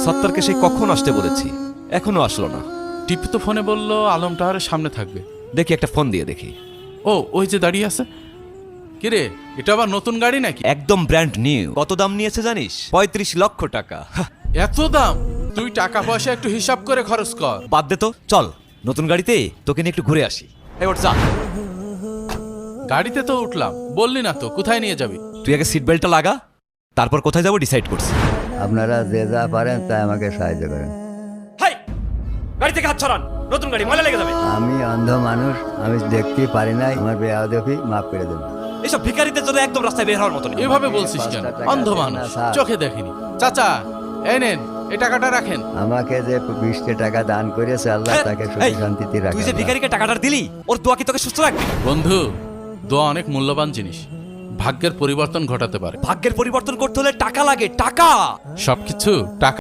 সত্তরকে সেই কখন আসতে বলেছি, এখনো আসলো না। টিপু তো ফোনে বললো আলম টাওয়ারের সামনে থাকবে। দেখি একটা ফোন দিয়ে দেখি। ও ওই যে দাঁড়িয়ে আছে। কিরে, এটা আবার নতুন গাড়ি নাকি? একদম ব্র্যান্ড নিউ। কত দাম নিয়েছে জানিস? 35 লক্ষ টাকা। এত দাম? তুই টাকা পয়সা একটু হিসাব করে খরচ কর। বাদ দে তো, চল নতুন গাড়িতে তোকে নিয়ে একটু ঘুরে আসি। এই ওঠ যা। গাড়িতে তো উঠলাম, বললি না তো কোথায় নিয়ে যাবি। তুই আগে সিট বেল্টটা লাগা, তারপর কোথায় যাবো ডিসাইড করছি। আপনারা যে যা পারেন তাই আমাকে সাহায্য করেন। হাই, গাড়ি থেকে হাত ছড়ান, নতুন গাড়ি ময়লা লেগে যাবে। আমি অন্ধ মানুষ, আমি দেখতে পারি নাই, আমার বেয়াদবি মাফ করে দেবেন। এসব ভিখারিদের জন্য একদম রাস্তায় বের হওয়ার মতো নেই। এভাবে বলছিস কেন? অন্ধ মানুষ, চোখে দেখেনি। চাচা এই নেন, এই টাকাটা রাখেন। আমাকে যে 20 টাকা দান করেছে আল্লাহ তাকে সুখী শান্তিতে তুই যে রাখে। ভিখারিকে টাকাটা দিলি, ওর দোয়া কি তোকে সুস্থ রাখবে? বন্ধু, দোয়া অনেক মূল্যবান জিনিস, ভাগ্যের পরিবর্তন ঘটাতে পারে। ভাগ্যের পরিবর্তন করতে হলে টাকা লাগে, টাকা। সবকিছু টাকা